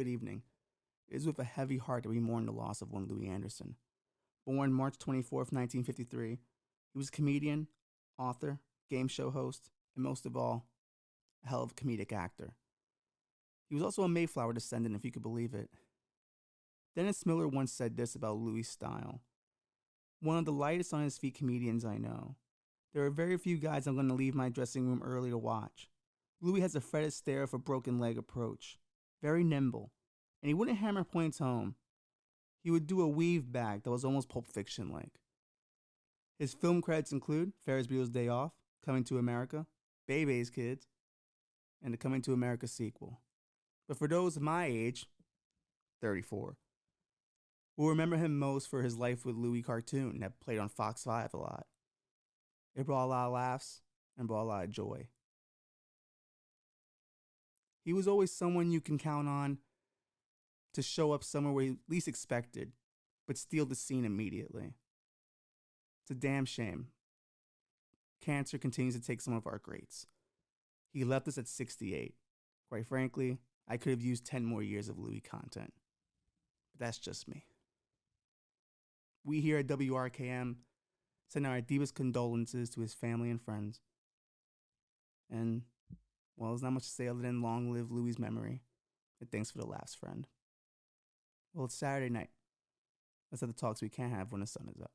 Good evening. It is with a heavy heart that we mourn the loss of one Louie Anderson. Born March 24th, 1953, he was a comedian, author, game show host, and most of all, a hell of a comedic actor. He was also a Mayflower descendant, if you could believe it. Dennis Miller once said this about Louie's style. One of the lightest on his feet comedians I know. There are very few guys I'm going to leave my dressing room early to watch. Louie has a fretted stare of a broken leg approach. Very nimble. And he wouldn't hammer points home. He would do a weave back that was almost Pulp Fiction-like. His film credits include Ferris Bueller's Day Off, Coming to America, Bebe's Kids, and the Coming to America sequel. But for those of my age, 34, we'll remember him most for his Life with Louie cartoon that played on Fox 5 a lot. It brought a lot of laughs and brought a lot of joy. He was always someone you can count on to show up somewhere where you least expected, but steal the scene immediately. It's a damn shame. Cancer continues to take some of our greats. He left us at 68. Quite frankly, I could have used 10 more years of Louie content. But that's just me. We here at WRKM send our deepest condolences to his family and friends. And, well, there's not much to say other than long live Louie's memory. And thanks for the laughs, friend. Well, it's Saturday night. Let's have the talks we can't have when the sun is up.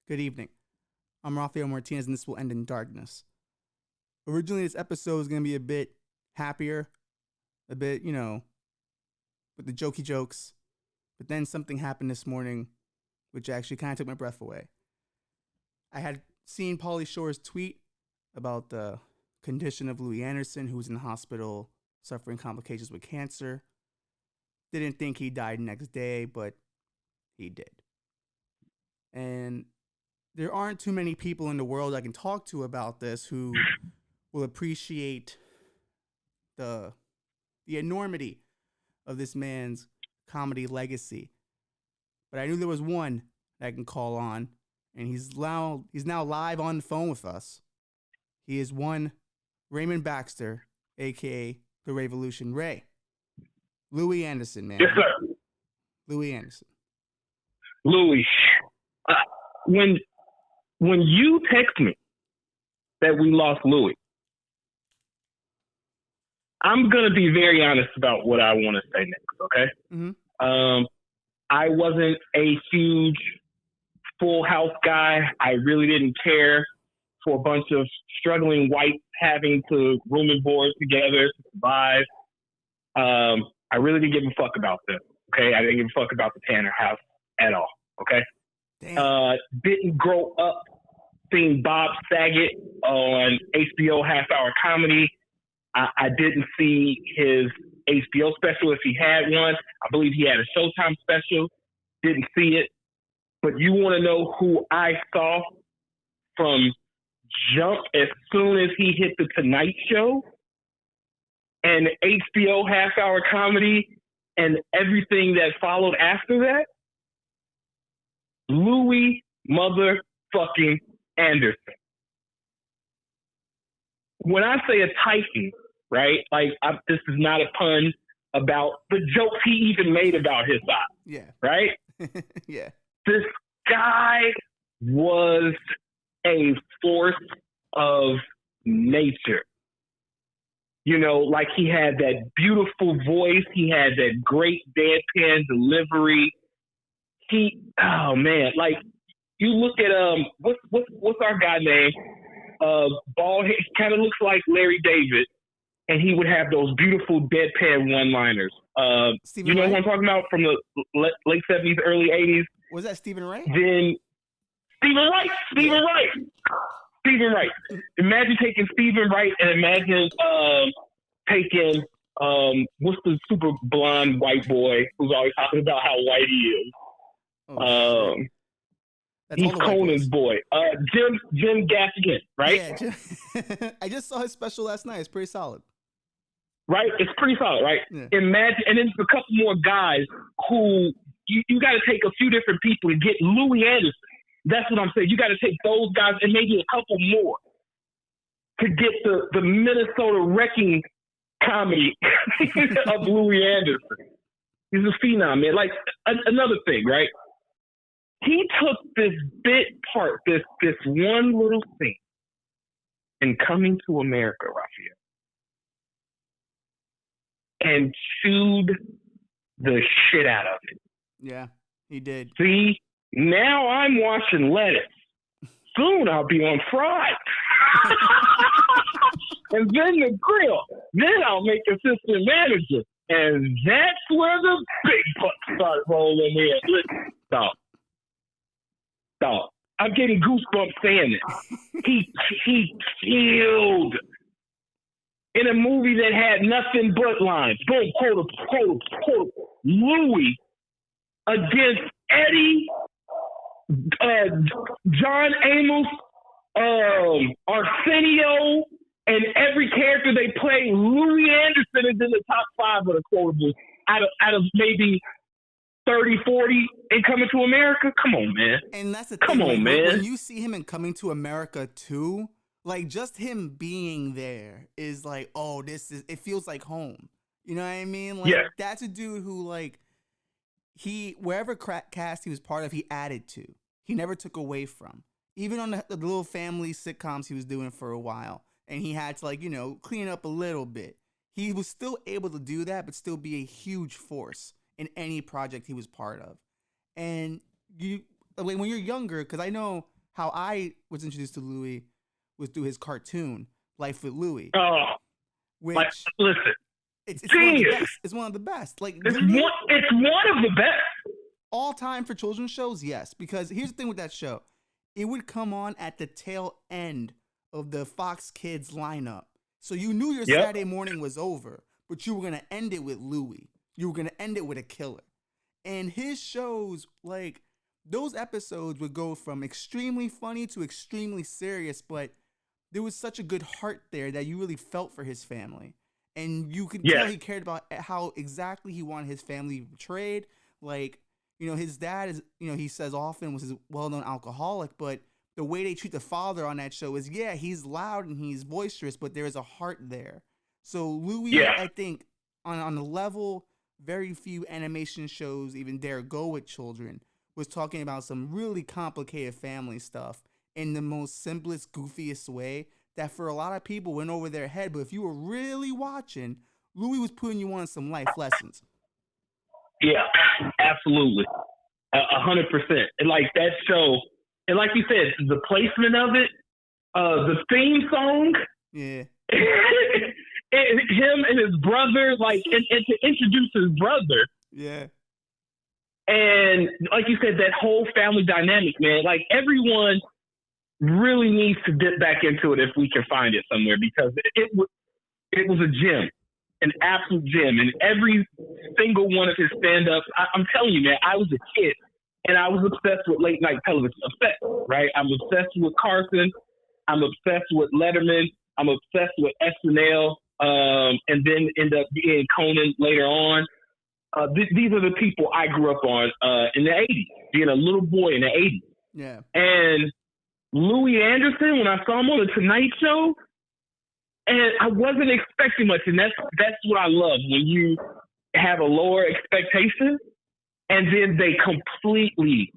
Good evening. I'm Rafael Martinez, and this will end in darkness. Originally, this episode was going to be a bit happier, a bit, with the jokey jokes. But then something happened this morning, which actually kind of took my breath away. I had seen Pauly Shore's tweet about the condition of Louie Anderson, who was in the hospital suffering complications with cancer. Didn't think he died next day, but he did. And there aren't too many people in the world I can talk to about this who will appreciate the enormity of this man's comedy legacy. But I knew there was one that I can call on, and he's now live on the phone with us. He is one Raymond Baxter, a.k.a. the Rayvolution. Ray. Louie Anderson, man. Yes, sir. Louie Anderson. Louie, when you text me that we lost Louie, I'm going to be very honest about what I want to say next, okay? Mm-hmm. I wasn't a huge Full House guy. I really didn't care for a bunch of struggling whites having to room and board together to survive. I really didn't give a fuck about this, okay? I didn't give a fuck about the Tanner house at all, okay? Didn't grow up seeing Bob Saget on HBO half-hour comedy. I didn't see his HBO special if he had one. I believe he had a Showtime special. Didn't see it. But you want to know who I saw from jump as soon as he hit the Tonight Show and HBO half-hour comedy and everything that followed after that? Louie motherfucking Anderson. When I say a titan, right? Like, this is not a pun about the jokes he even made about his eye, Yeah. right? Yeah. This guy was a force of nature. You know, like he had that beautiful voice. He had that great deadpan delivery. Oh man, like you look at what's our guy name? Bald head, kind of looks like Larry David, and he would have those beautiful deadpan one-liners. You know Wright? what I'm talking about from the late 70s, early 80s. Was that Stephen Wright? Then Stephen Wright. Imagine taking Stephen Wright and imagine taking what's the super blonde white boy who's always talking about how white he is. Oh, he's Conan's boy. Jim Gaffigan, right? Yeah, I just saw his special last night. It's pretty solid. Right? It's pretty solid, right? Yeah. Imagine, and then there's a couple more guys who you got to take a few different people to get Louie Anderson. That's what I'm saying. You got to take those guys and maybe a couple more to get the Minnesota wrecking comedy of Louie Anderson. He's a phenom, man. Like, another thing, right? He took this this one little thing in Coming to America, Raphael, and chewed the shit out of it. Yeah, he did. See, now I'm watching lettuce. Soon I'll be on fries. And then the grill. Then I'll make assistant manager. And that's where the big bucks start rolling in. Dog. I'm getting goosebumps saying it. He killed in a movie that had nothing but lines. Boom, quote. Louie against Eddie, John Amos, Arsenio, and every character they play. Louie Anderson is in the top 5 of the quotables out of maybe 30, 40 in Coming to America. Come on, man. And that's the thing. Come on, man. When you see him in Coming to America 2, like, just him being there is like, oh, it feels like home. You know what I mean? Like, yeah. That's a dude who, like, wherever cast he was part of, he added to. He never took away from. Even on the little family sitcoms he was doing for a while, and he had to, like, you know, clean up a little bit. He was still able to do that, but still be a huge force in any project he was part of. And when you're younger, because I know how I was introduced to Louie was through his cartoon, Life with Louie. Oh, which, listen, it's one of the best. It's one of the best. Like, it's one of the best. All time for children's shows, yes. Because here's the thing with that show. It would come on at the tail end of the Fox Kids lineup. So you knew your Saturday morning was over, but you were going to end it with Louie. You were going to end it with a killer. And his shows, like, those episodes would go from extremely funny to extremely serious, but there was such a good heart there that you really felt for his family. And you could tell he cared about how exactly he wanted his family portrayed. Like, you know, his dad is, you know, he says often was his well-known alcoholic, but the way they treat the father on that show is, he's loud and he's boisterous, but there is a heart there. So Louie, I think, on the level very few animation shows even dare go with children, was talking about some really complicated family stuff in the most simplest, goofiest way that for a lot of people went over their head. But if you were really watching, Louie was putting you on some life lessons. Yeah, absolutely. 100%. And like that show, and like you said, the placement of it, the theme song, him and his brother, like, and to introduce his brother. Yeah. And like you said, that whole family dynamic, man, like everyone really needs to dip back into it if we can find it somewhere, because it was a gem, an absolute gem. And every single one of his stand-ups, I'm telling you, man, I was a kid and I was obsessed with late night television. Obsessed, right? I'm obsessed with Carson. I'm obsessed with Letterman. I'm obsessed with SNL. And then end up being Conan later on. These are the people I grew up on in the 80s, being a little boy in the 80s. Yeah. And Louie Anderson, when I saw him on The Tonight Show, And I wasn't expecting much, and that's what I love when you have a lower expectation, and then they completely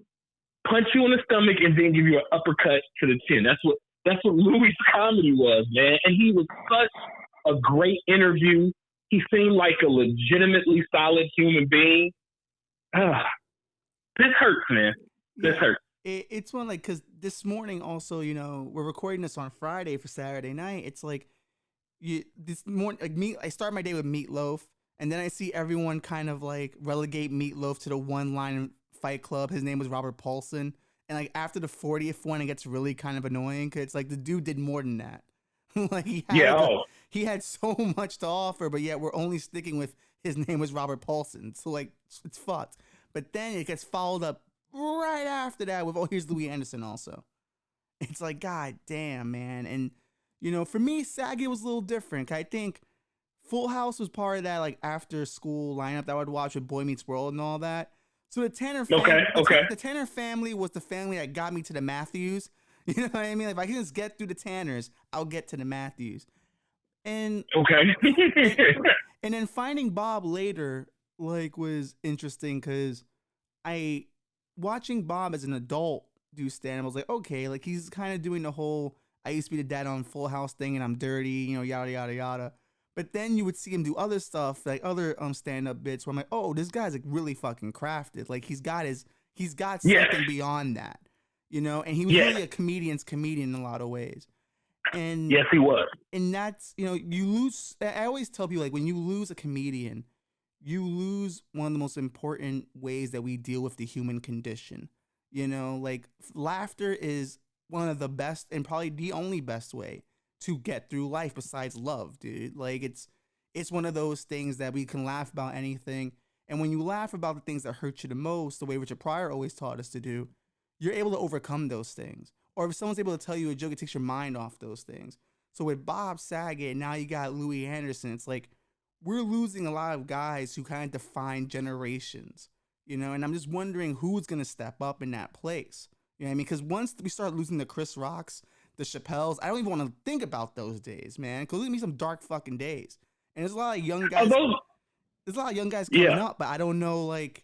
punch you in the stomach and then give you an uppercut to the chin. That's what Louie's comedy was, man. And he was such a great interview. He seemed like a legitimately solid human being. This hurts, man. This hurts. It's one like, because this morning also, you know, we're recording this on Friday for Saturday night. It's like, this morning, like I start my day with Meatloaf, and then I see everyone kind of like relegate Meatloaf to the one line in Fight Club. His name was Robert Paulson. And like after the 40th one, it gets really kind of annoying because it's like the dude did more than that. Like he had so much to offer, but yet we're only sticking with his name was Robert Paulson. So like it's fucked. But then it gets followed up right after that with, oh, here's Louie Anderson also. It's like, God damn, man. And, you know, for me, Saget was a little different. I think Full House was part of that, like, after school lineup that I would watch with Boy Meets World and all that. So the Tanner family, the Tanner family was the family that got me to the Matthews. You know what I mean? Like, if I can just get through the Tanners, I'll get to the Matthews. And and then finding Bob later, like, was interesting because watching Bob as an adult do stand-up, I was like, okay, like, he's kind of doing the whole I used to be the dad on Full House thing and I'm dirty, you know, yada, yada, yada. But then you would see him do other stuff, like other stand-up bits where I'm like, oh, this guy's like really fucking crafted. Like he's got something beyond that, you know? And he was really a comedian's comedian in a lot of ways. And yes, he was. And that's, you know, I always tell people, like, when you lose a comedian, you lose one of the most important ways that we deal with the human condition. You know, like laughter is one of the best and probably the only best way to get through life besides love, dude. Like it's one of those things that we can laugh about anything. And when you laugh about the things that hurt you the most, the way Richard Pryor always taught us to do, you're able to overcome those things. Or if someone's able to tell you a joke, it takes your mind off those things. So with Bob Saget, now you got Louie Anderson. It's like we're losing a lot of guys who kind of define generations, you know? And I'm just wondering who's going to step up in that place. You know what I mean? Because once we start losing the Chris Rocks, the Chappelles, I don't even want to think about those days, man. Because there's going to be some dark fucking days. And there's a lot of young guys. There's a lot of young guys coming up, but I don't know, like,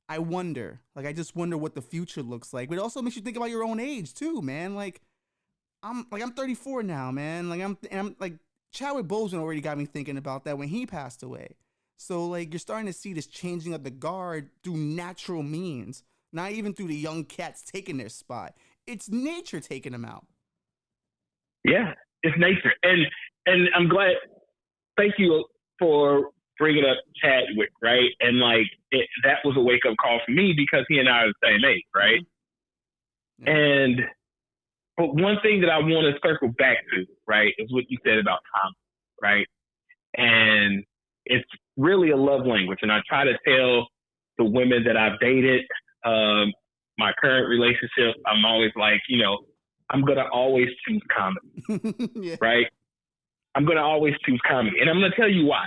I wonder. Like, I just wonder what the future looks like. But it also makes you think about your own age, too, man. Like, I'm 34 now, man. Like, I'm like, Chadwick Boseman already got me thinking about that when he passed away. So, like, you're starting to see this changing of the guard through natural means. Not even through the young cats taking their spot. It's nature taking them out. Yeah, it's nature. And I'm glad, thank you for bringing up Chadwick, right? And, like, that was a wake-up call for me because he and I are the same age, right? Mm-hmm. But one thing that I want to circle back to, right, is what you said about Tom, right? And it's really a love language. And I try to tell the women that I've dated, my current relationship, I'm always like, you know, I'm going to always choose comedy, right? I'm going to always choose comedy. And I'm going to tell you why.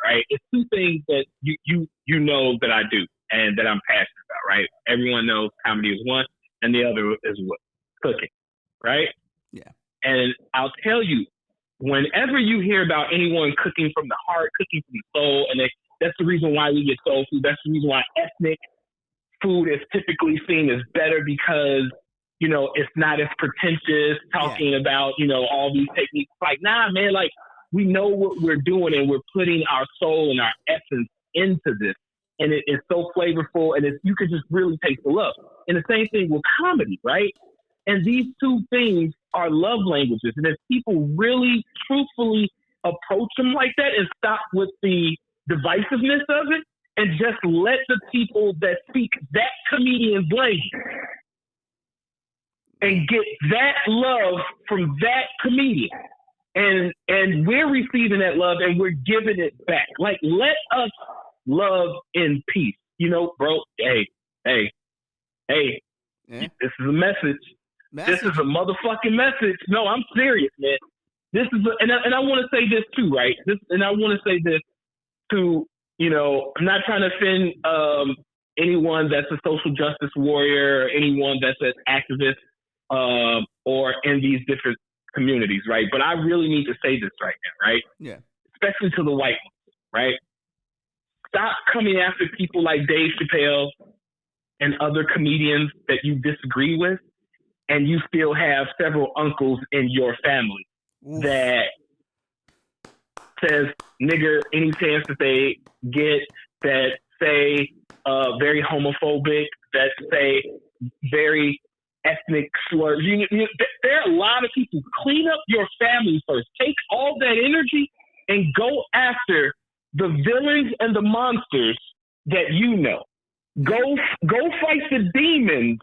Right? It's two things that you know that I do and that I'm passionate about, right? Everyone knows comedy is one and the other is what? Cooking, right? Yeah. And I'll tell you, whenever you hear about anyone cooking from the heart, cooking from the soul, and that's the reason why we get soul food. That's the reason why ethnic food is typically seen as better because, you know, it's not as pretentious talking about, you know, all these techniques. Like, nah, man, like we know what we're doing and we're putting our soul and our essence into this. And it is so flavorful and you can just really taste the love. And the same thing with comedy, right? And these two things are love languages. And if people really truthfully approach them like that and stop with the divisiveness of it and just let the people that speak that comedian's language and get that love from that comedian. And we're receiving that love and we're giving it back. Like, let us love in peace. You know, bro, hey, this is a message. This is a motherfucking message. No, I'm serious, man. This is, and I want to say this too, right? I want to say this to, you know, I'm not trying to offend anyone that's a social justice warrior or anyone that's an activist or in these different communities, right? But I really need to say this right now, right? Yeah. Especially to the white ones, right? Stop coming after people like Dave Chappelle and other comedians that you disagree with, and you still have several uncles in your family that says nigger any chance that they get, that say very homophobic, that say very ethnic slurs. There are a lot of people. Clean up your family first. Take all that energy and go after the villains and the monsters that you know. Go fight the demons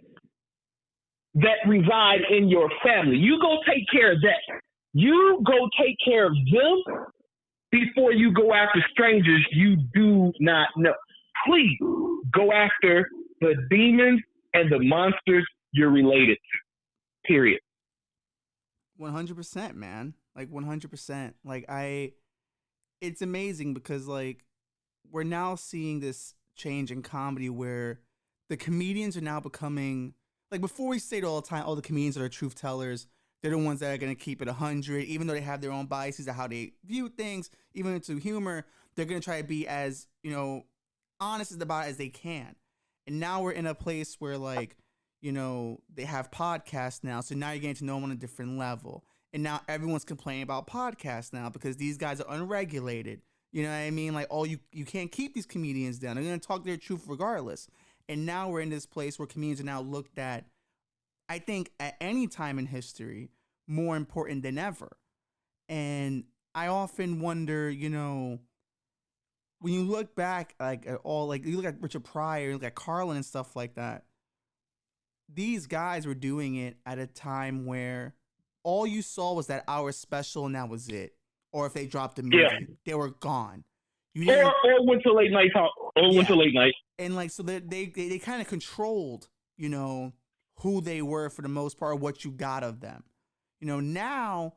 that reside in your family. You go take care of that. You go take care of them before you go after strangers you do not know. Please go after the demons and the monsters you're related to. Period. 100%, man. Like 100%. Like it's amazing because like we're now seeing this change in comedy where the comedians are now becoming like, before we say it all the time, all the comedians that are truth tellers, they're the ones that are going to keep it 100, even though they have their own biases of how they view things, even into humor, they're going to try to be as, honest about it as they can. And now we're in a place where like, they have podcasts now. So now you're getting to know them on a different level. And now everyone's complaining about podcasts now because these guys are unregulated. You know what I mean? Like, you can't keep these comedians down. They're going to talk their truth regardless. And now we're in this place where comedians are now looked at, I think, at any time in history, more important than ever. And I often wonder, when you look back, like, at all, like, you look at Richard Pryor, you look at Carlin and stuff like that, these guys were doing it at a time where all you saw was that hour special and that was it. Or if they dropped a movie, they were gone. Or went to late night talk. Went to late night. And like, so they kind of controlled, who they were for the most part, what you got of them. Now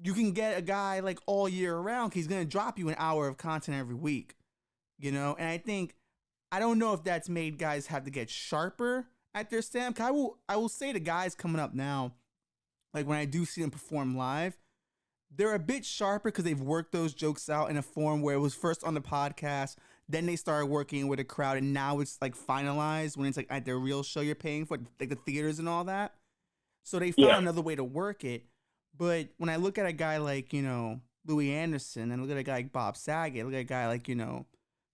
you can get a guy like all year round. He's going to drop you an hour of content every week, and I don't know if that's made guys have to get sharper at their stand. I will say the guys coming up now, like when I do see them perform live, they're a bit sharper because they've worked those jokes out in a form where it was first on the podcast, then they started working with a crowd, and now it's like finalized when it's like at their real show you're paying for, like the theaters and all that. So they found another way to work it. But when I look at a guy like, Louie Anderson, and look at a guy like Bob Saget, look at a guy like,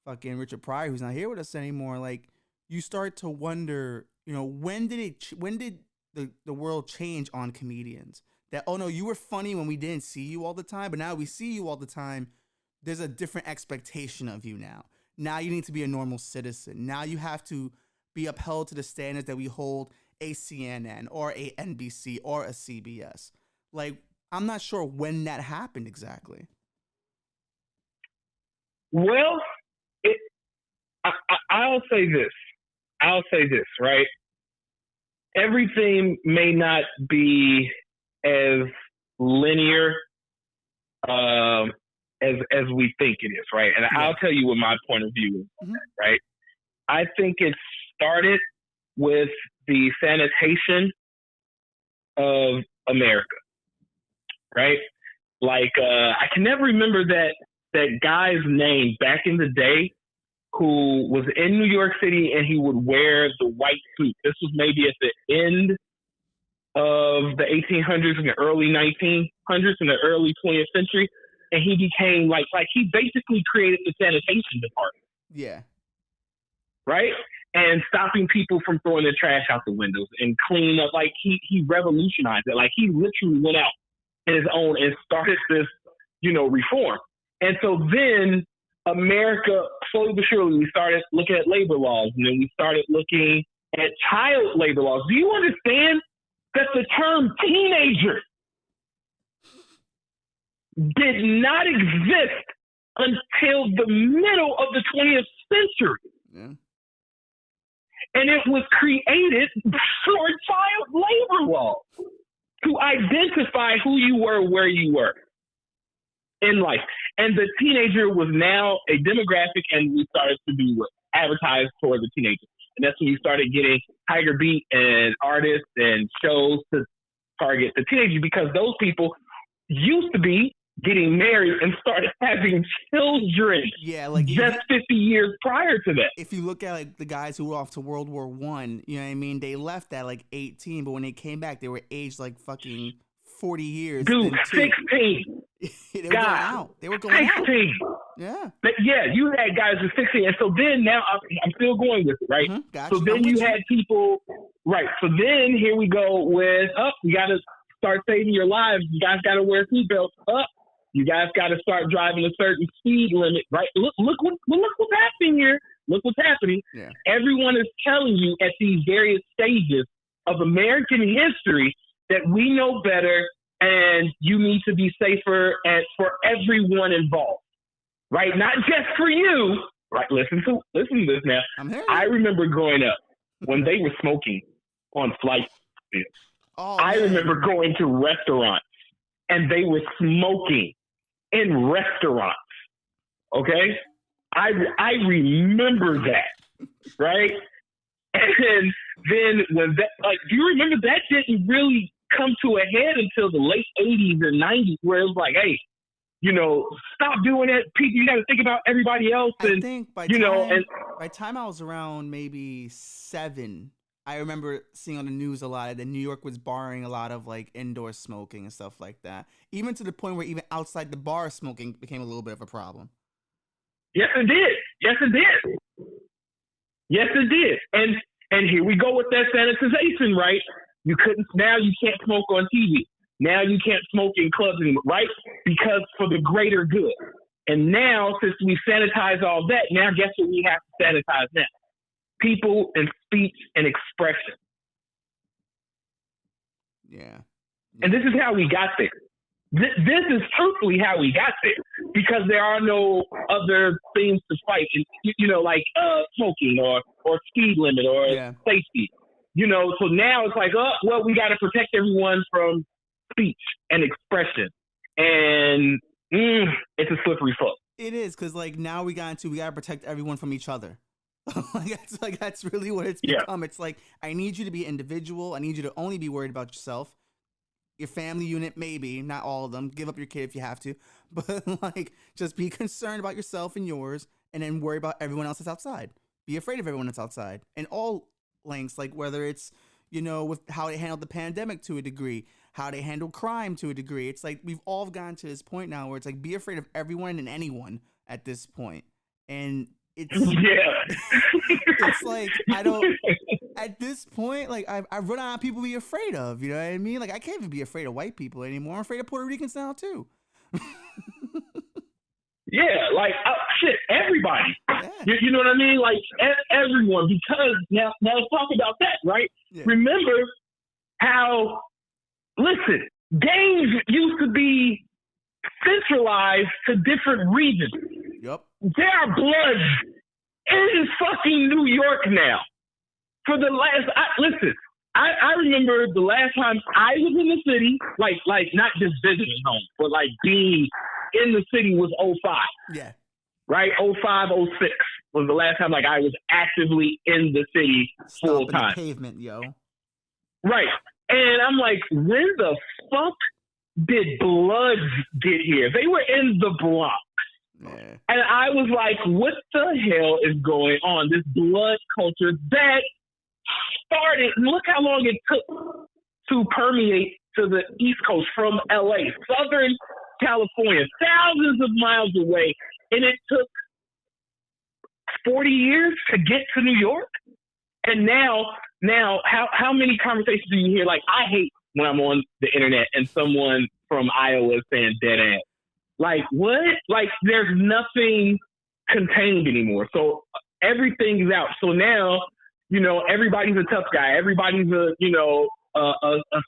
fucking Richard Pryor, who's not here with us anymore, like, you start to wonder, when did the world change on comedians? That, oh no, you were funny when we didn't see you all the time, but now we see you all the time. There's a different expectation of you now. Now you need to be a normal citizen. Now you have to be upheld to the standards that we hold a CNN or a NBC or a CBS. Like, I'm not sure when that happened exactly. Well, I'll say this, right? Everything may not be as linear as we think it is, right? And I'll tell you what my point of view is on that, right? I think it started with the sanitation of America, right? Like, I can never remember that guy's name back in the day who was in New York City and he would wear the white suit. This was maybe at the end of the 1800s and the early 1900s and the early 20th century. And he became like he basically created the sanitation department. Yeah. Right? And stopping people from throwing their trash out the windows and cleaning up. Like, he revolutionized it. Like, he literally went out on his own and started this, reform. And so then America, slowly but surely, we started looking at labor laws, and then we started looking at child labor laws. Do you understand that the term teenager did not exist until the middle of the 20th century? Yeah. And it was created for child labor law to identify who you were, where you were in life. And the teenager was now a demographic, and we started to do advertise for the teenager. And that's when you started getting Tiger Beat and artists and shows to target the teenagers because those people used to be getting married and started having children. Yeah, like just 50 years prior to that. If you look at like the guys who were off to World War I, you know what I mean? They left at like 18, but when they came back, they were aged like fucking 40 years. Dude, 16. They were going out. They were going 16. out. Yeah. But yeah, you had guys with 16. And so then now I'm still going with it, right? Mm-hmm. Gotcha. So then you had people, right. So then here we go with, you got to start saving your lives. You guys got to wear seatbelts. You guys got to start driving a certain speed limit, right? Look what's happening here. Look what's happening. Yeah. Everyone is telling you at these various stages of American history that we know better and you need to be safer and for everyone involved, right? Not just for you, right? Listen to this now. I remember growing up when they were smoking on flights. I remember going to restaurants and they were smoking in restaurants. Okay? I remember that, right? And then when that, like, do you remember that didn't really come to a head until the late 80s and 90s where it was like, hey, stop doing it. People, you got to think about everybody else. And, I think by time I was around maybe 7, I remember seeing on the news a lot that New York was barring a lot of like indoor smoking and stuff like that. Even to the point where even outside the bar smoking became a little bit of a problem. Yes, it did. Yes, it did. Yes, it did. And here we go with that sanitization, right? Now you can't smoke on TV. Now you can't smoke in clubs anymore, right? Because for the greater good. And now, since we sanitize all that, now guess what we have to sanitize now? People and speech and expression. Yeah. And this is how we got there. This is truthfully how we got there because there are no other things to fight, like smoking or speed limit or safety. So now it's like, we got to protect everyone from speech and expression. And it's a slippery slope. It is because like now we got to protect everyone from each other. That's really what it's become. Yeah. It's like, I need you to be individual. I need you to only be worried about yourself. Your family unit, maybe, not all of them. Give up your kid if you have to. But like, just be concerned about yourself and yours and then worry about everyone else that's outside. Be afraid of everyone that's outside. And all lengths, like whether it's, with how they handled the pandemic to a degree, how they handle crime to a degree. It's like, we've all gotten to this point now where it's like, be afraid of everyone and anyone at this point. And it's it's like at this point, like I've run out of people to be afraid of, you know what I mean? Like I can't even be afraid of white people anymore. I'm afraid of Puerto Ricans now too. Yeah, like everybody. Yeah. You know what I mean? Like everyone, because now let's talk about that, right? Yeah. Remember how gangs used to be centralized to different regions. Yep. There are bloods in fucking New York now. For the last, I remember the last time I was in the city, like not just visiting home, but like being in the city was 05. Yeah. Right? 05, 06 was the last time like I was actively in the city full time. The pavement, yo. Right. And I'm like, when the fuck did bloods get here? They were in the Bronx. Yeah. And I was like, what the hell is going on? This blood culture that started, look how long it took to permeate to the East Coast from LA, Southern California, thousands of miles away. And it took 40 years to get to New York. And now how many conversations do you hear? Like, I hate when I'm on the internet and someone from Iowa is saying dead ass. Like, what? Like, there's nothing contained anymore. So everything is out. So now, everybody's a tough guy. Everybody's a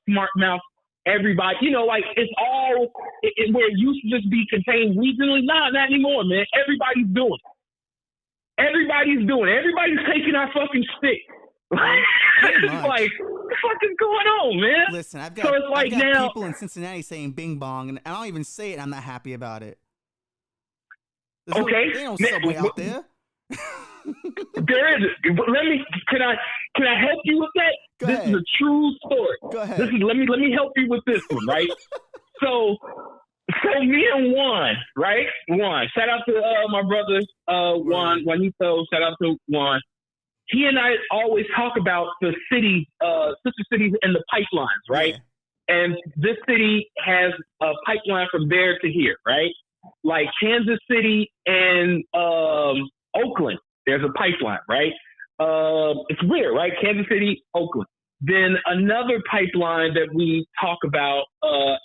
smart mouth. Everybody, like, it's all where it used to just be contained regionally. Nah, not anymore, man. Everybody's doing it. Everybody's taking our fucking stick. Like, what the fuck is going on, man? Listen, I've got people in Cincinnati saying bing bong, and I don't even say it, and I'm not happy about it. There's no subway out there. There is. Can I help you with that? Go This ahead. is a true story. Go ahead. Let me help you with this one, right? So me and Juan, right? Juan, shout out to my brother Juanito. Shout out to Juan. He and I always talk about the city, sister cities, and the pipelines, right? Yeah. And this city has a pipeline from there to here, right? Like Kansas City and Oakland, there's a pipeline, right? It's weird, right? Kansas City, Oakland. Then another pipeline that we talk about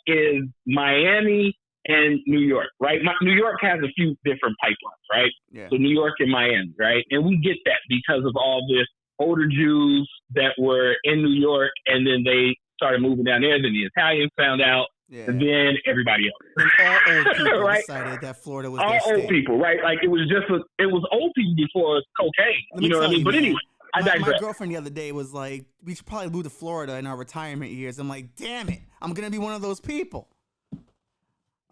is Miami and New York, right? New York has a few different pipelines, right? Yeah. So New York and Miami, right? And we get that because of all this older Jews that were in New York, and then they started moving down there. Then the Italians found out, and then everybody else. And all old people right? decided that Florida was all their state. old people, right? Like it was old people before cocaine. You know what I mean? But anyway, I digress. My girlfriend the other day was like, we should probably move to Florida in our retirement years. I'm like, damn it, I'm gonna be one of those people.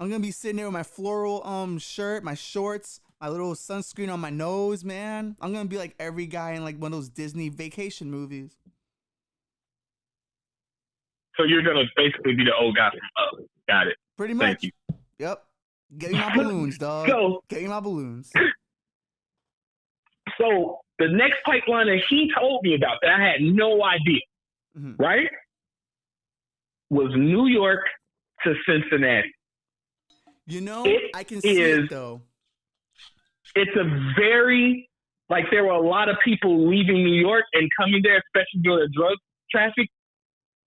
I'm gonna be sitting there with my floral shirt, my shorts, my little sunscreen on my nose, man. I'm gonna be like every guy in like one of those Disney vacation movies. So you're gonna basically be the old guy from Up. Got it. Pretty much. Thank you. Yep. Get me my balloons, dog. Get me my balloons. So the next pipeline that he told me about that I had no idea, right, was New York to Cincinnati. You know, I can see it though. It's a very, like there were a lot of people leaving New York and coming there, especially during the drug traffic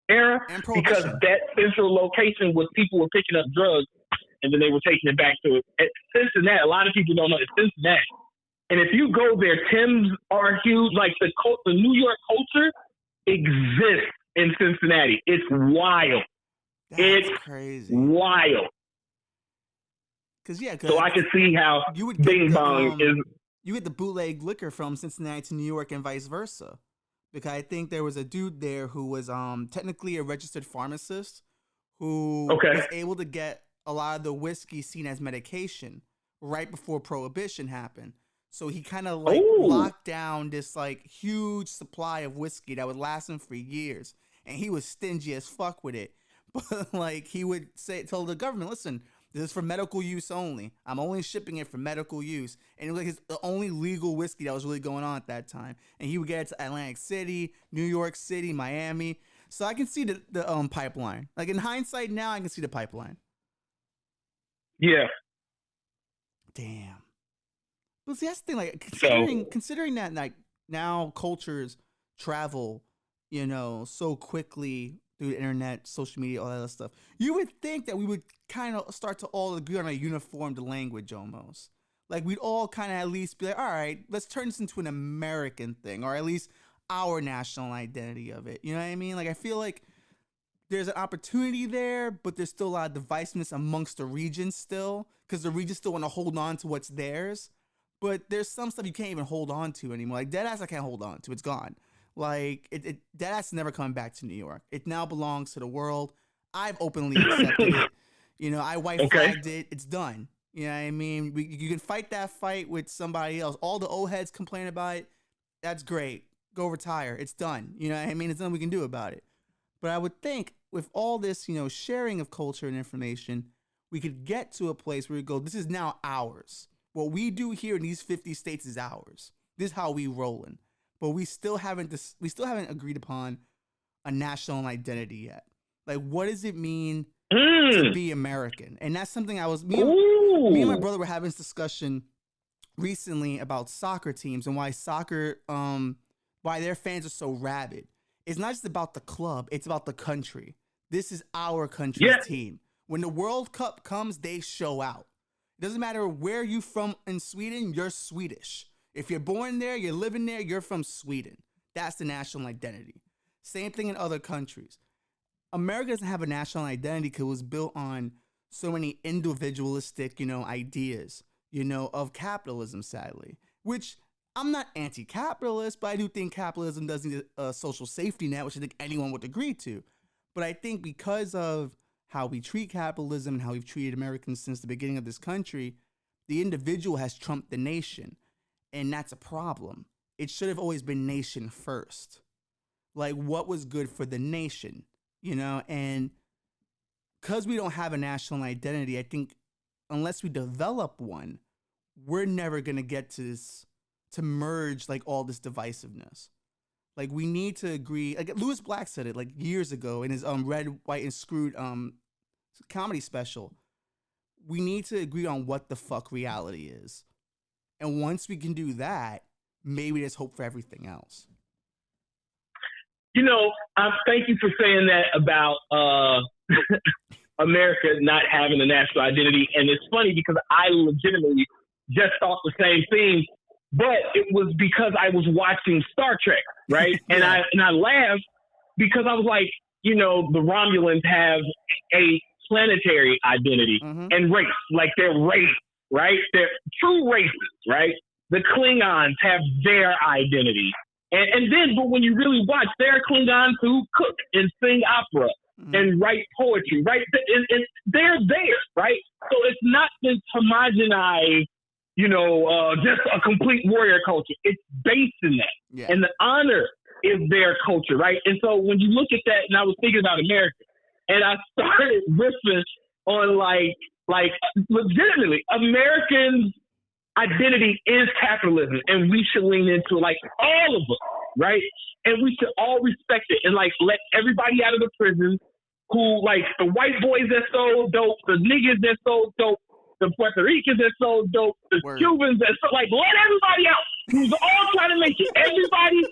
era, because that central location was people were picking up drugs and then they were taking it back to Cincinnati. A lot of people don't know it's Cincinnati. And if you go there, Timbs are huge. Like the New York culture exists in Cincinnati. It's wild. That's crazy. Wild. So I can see how Bing Bong is. You get the bootleg liquor from Cincinnati to New York and vice versa. Because I think there was a dude there who was technically a registered pharmacist who was able to get a lot of the whiskey seen as medication right before Prohibition happened. So he kind of like locked down this like huge supply of whiskey that would last him for years. And he was stingy as fuck with it. But like he would tell the government, listen, this is for medical use only. I'm only shipping it for medical use. And it was like the only legal whiskey that was really going on at that time. And he would get it to Atlantic City, New York City, Miami. So I can see the pipeline. Like in hindsight now, I can see the pipeline. Yeah. Damn. But see, that's the thing. Like considering that like now cultures travel, you know, so quickly through the internet, social media, all that other stuff, you would think that we would kind of start to all agree on a uniformed language almost. Like we'd all kind of at least be like, all right, let's turn this into an American thing, or at least our national identity of it. You know what I mean? Like I feel like there's an opportunity there, but there's still a lot of divisiveness amongst the regions still, because the regions still want to hold on to what's theirs. But there's some stuff you can't even hold on to anymore. Like Deadass I can't hold on to. It's gone. Like Deadass never coming back to New York. It now belongs to the world. I've openly accepted it. You know, I white flagged it. It's done. You know what I mean? You can fight that fight with somebody else. All the old heads complain about it. That's great. Go retire. It's done. You know what I mean? There's nothing we can do about it. But I would think with all this, you know, sharing of culture and information, we could get to a place where we go, this is now ours. What we do here in these 50 states is ours. This is how we rolling. But we still haven't agreed upon a national identity yet. Like, what does it mean to be American? And that's something me and my brother were having this discussion recently about soccer teams and why why their fans are so rabid. It's not just about the club, it's about the country. This is our country's team. When the World Cup comes, they show out. It doesn't matter where you're from in Sweden, you're Swedish. If you're born there, you're living there, you're from Sweden. That's the national identity. Same thing in other countries. America doesn't have a national identity because it was built on so many individualistic, you know, ideas, you know, of capitalism, sadly. Which, I'm not anti-capitalist, but I do think capitalism does need a social safety net, which I think anyone would agree to. But I think because of how we treat capitalism and how we've treated Americans since the beginning of this country, the individual has trumped the nation. And that's a problem. It should have always been nation first. like what was good for the nation, you know? And because we don't have a national identity, I think unless we develop one, we're never going to get to this, to merge like all this divisiveness. Like we need to agree. Like Louis Black said it like years ago in his Red, White, and Screwed comedy special. We need to agree on what the fuck reality is. And once we can do that, maybe there's hope for everything else. You know, thank you for saying that about America not having a national identity. And it's funny because I legitimately just thought the same thing, but it was because I was watching Star Trek, right? Yeah. And I laughed because I was like, you know, the Romulans have a planetary identity and race, like they're race, right? They're true races, right? The Klingons have their identity. And then, but when you really watch, they're Klingons who cook and sing opera and write poetry, right? And they're there, right? So it's not this homogenized, you know, just a complete warrior culture. It's based in that. Yeah. And the honor is their culture, right? And so when you look at that, and I was thinking about America, and I started riffing on like legitimately, Americans' identity is capitalism, and we should lean into like all of us, right? And we should all respect it and like let everybody out of the prison who like the white boys that sold dope, the niggas that sold dope, the Puerto Ricans that sold dope, the Cubans that sold, like let everybody out who's all trying to make it. Everybody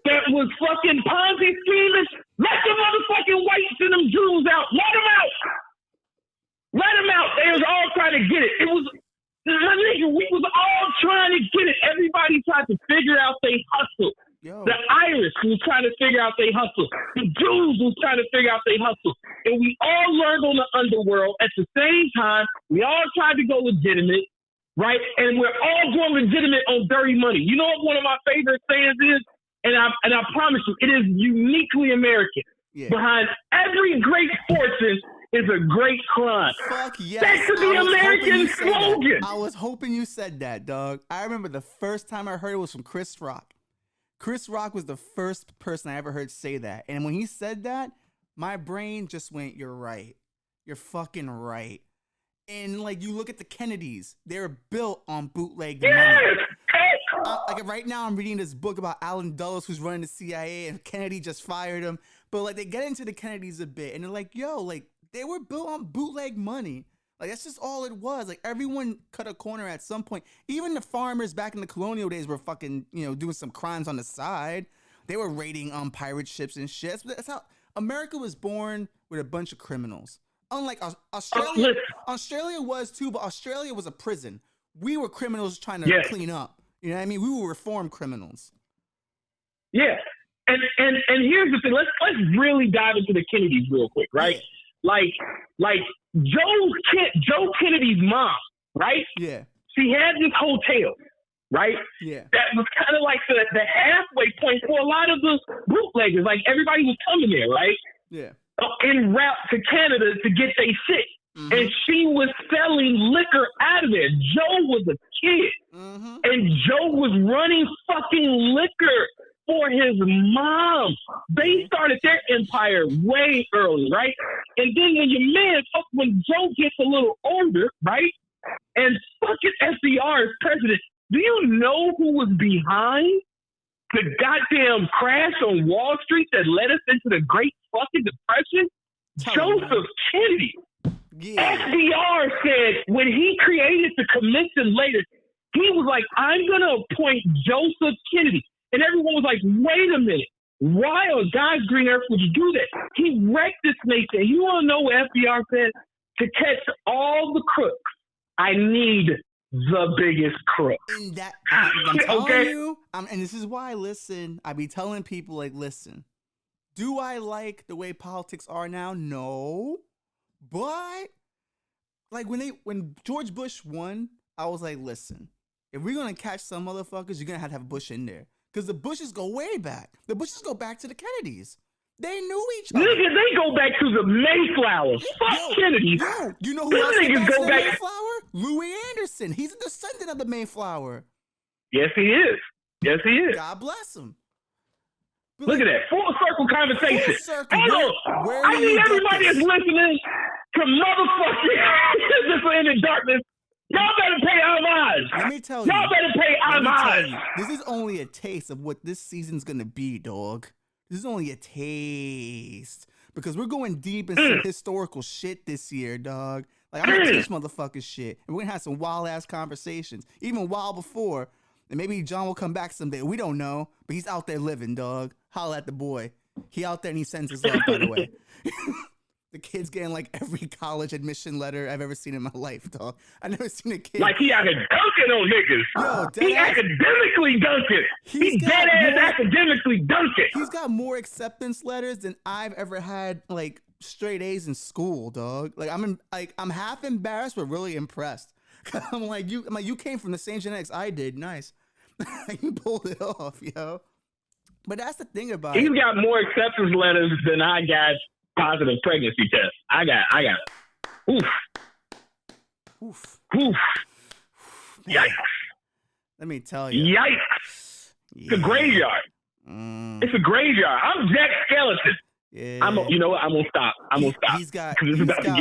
that was fucking Ponzi scheming, let the motherfucking whites and them Jews out. Let them out. Let them out. They was all trying to get it. It was. My nigga, we was all trying to get it. Everybody tried to figure out they hustle. Yo. The Irish was trying to figure out they hustle. The Jews was trying to figure out they hustle. And we all learned on the underworld at the same time. We all tried to go legitimate, right? And we're all going legitimate on dirty money. You know what one of my favorite sayings is? And I promise you, it is uniquely American. Yeah. Behind every great fortune is a great crime. Fuck yes. That's the American slogan. I was hoping you said that, dog. I remember the first time I heard it was from Chris Rock. Chris Rock was the first person I ever heard say that. And when he said that, my brain just went, you're right. You're fucking right. And like you look at the Kennedys, they're built on bootleg money. Like right now I'm reading this book about Alan Dulles, who's running the CIA, and Kennedy just fired him. But like they get into the Kennedys a bit and they're like, yo, like they were built on bootleg money. Like that's just all it was. Like everyone cut a corner at some point. Even the farmers back in the colonial days were fucking, you know, doing some crimes on the side. They were raiding pirate ships and shit. That's how America was born, with a bunch of criminals. Unlike Australia, Australia was too, but Australia was a prison. We were criminals trying to clean up. You know what I mean? We were reform criminals. Yeah. And here's the thing. Let's really dive into the Kennedys real quick, right? Yeah. Like Joe Kennedy's mom, right? Yeah. She had this hotel, right? Yeah. That was kind of like the halfway point for a lot of the bootleggers. Like everybody was coming there, right? Yeah. En route to Canada to get their shit. Mm-hmm. And she was selling liquor out of there. Joe was a kid. Mm-hmm. And Joe was running fucking liquor for his mom. They started their empire way early, right? And then when Joe gets a little older, right? And fucking FDR is president, do you know who was behind the goddamn crash on Wall Street that led us into the Great fucking Depression? Joseph Kennedy. Yeah. FDR said when he created the commission later, he was like, I'm going to appoint Joseph Kennedy. And everyone was like, wait a minute. Why on God's green earth would you do that? He wrecked this nation. You want to know what FDR said? To catch all the crooks, I need the biggest crook. And that, I'm telling you, and this is why, listen, I be telling people, like, listen, do I like the way politics are now? No. But, like, when George Bush won, I was like, listen, if we're going to catch some motherfuckers, you're going to have Bush in there. Because the Bushes go way back. The Bushes go back to the Kennedys. They knew each other. Nigga, they go back to the Mayflower. Fuck Kennedy. Yo, you know who else go back to the Mayflower? Louie Anderson. He's a descendant of the Mayflower. Yes, he is. Yes, he is. God bless him. Look at that. Full circle conversation. Full circle. Where I need everybody that's listening to motherfucking This Will End in Darkness. Y'all better pay homage. Let me tell you. Y'all better pay homage. This is only a taste of what this season's going to be, dog. This is only a taste. Because we're going deep in some historical shit this year, dog. Like, I'm going to teach motherfuckers shit. And we're going to have some wild-ass conversations. Even wild before. And maybe John will come back someday. We don't know. But he's out there living, dog. Holla at the boy. He out there and he sends his love, by the way. The kid's getting like every college admission letter I've ever seen in my life, dog. I've never seen a kid. Like he out here dunking on niggas. Yo, he academically dunking. He dead ass academically dunking. He's got more acceptance letters than I've ever had, like, straight A's in school, dog. Like I'm half embarrassed but really impressed. I'm like, you came from the same genetics I did. Nice. You pulled it off, yo. But that's the thing about it. He's got more acceptance letters than I got positive pregnancy tests. I got it. Oof. Yikes. Let me tell you. Yikes. It's a graveyard. It's a graveyard. I'm Jack Skeleton. Yeah. You know what? I'm gonna stop. He's got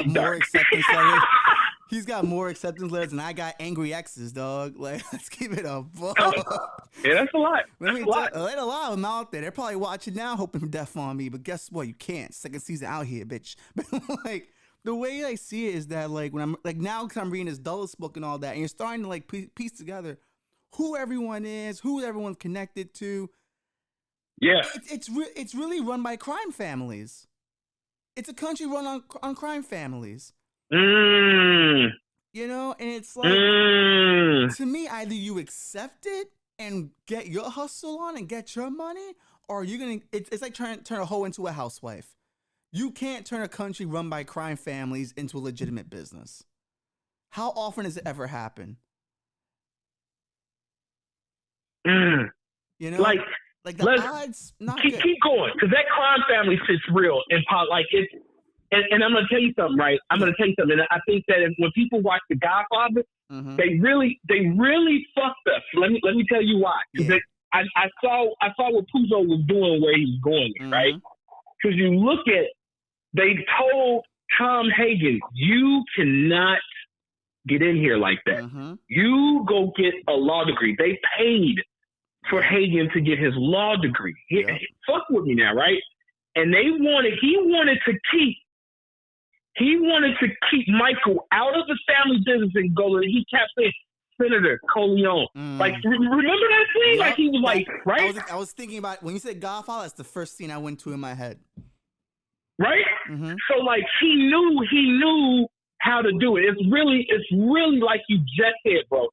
more acceptance letters. He's got more acceptance letters than I got angry exes, dog. Like, let's keep it a buck. Yeah, that's a lot. There's a lot of them out there. They're probably watching now, hoping for death on me. But guess what? You can't. Second season out here, bitch. But like, the way I see it is that, like, when I'm like now, because I'm reading this Dulles book and all that, and you're starting to like piece together who everyone is, who everyone's connected to. Yeah, it's really run by crime families. It's a country run on crime families. You know, and it's like, to me, either you accept it and get your hustle on and get your money, or you're gonna. It's like trying to turn a hoe into a housewife. You can't turn a country run by crime families into a legitimate business. How often does it ever happen? You know, like the odds. Keep going, because that crime family shit's real and like it's. And I'm gonna tell you something, right? I'm gonna tell you something. And I think that when people watch The Godfather, they really fucked us. Let me tell you why. Because I saw what Puzo was doing, where he was going, right? Because you look at, they told Tom Hagen, you cannot get in here like that. You go get a law degree. They paid for Hagen to get his law degree. Fuck with me now, right? And he wanted to keep Michael out of the family business and he kept saying, Senator Corleone. Like, remember that scene? Yep. Like, he was like, right? I was thinking about, when you said Godfather, that's the first scene I went to in my head. Right? So, like, he knew how to do it. It's really like you just said, bro.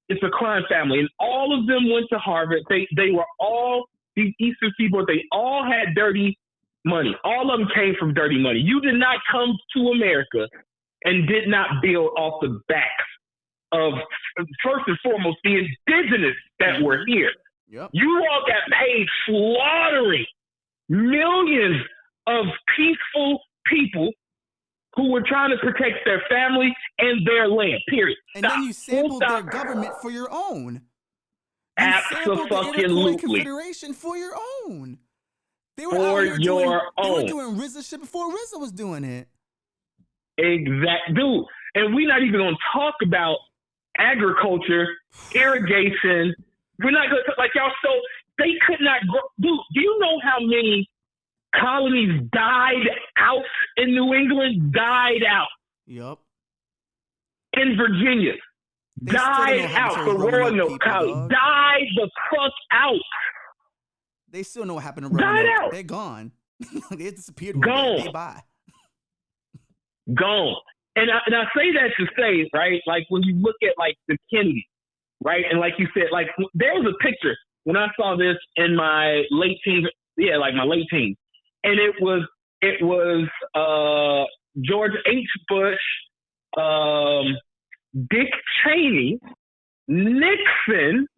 It's a crime family. And all of them went to Harvard. They were all, these Eastern people, they all had dirty money. All of them came from dirty money. You did not come to America and did not build off the backs of, first and foremost, the indigenous that were here. Yep. You all got paid slaughtering millions of peaceful people who were trying to protect their family and their land, period. And then you sampled their government for your own. You sampled the Iroquois Confederation for your own. They were They were doing RZA shit before RZA was doing it. Exact, dude. And we're not even going to talk about agriculture, irrigation. We're not going to, like, y'all, so they could not grow. Dude, do you know how many colonies died out in New England? Died out. Yep. In Virginia. Died out. The Roanoke Colony. Died the fuck out. They still know what happened to Roanoke. They're gone. They disappeared. Gone. They bye. Gone. And I say that to say, right, like when you look at like the Kennedy, right, and like you said, like there was a picture when I saw this in my late teens, my late teens, and it was George H. Bush, Dick Cheney, Nixon,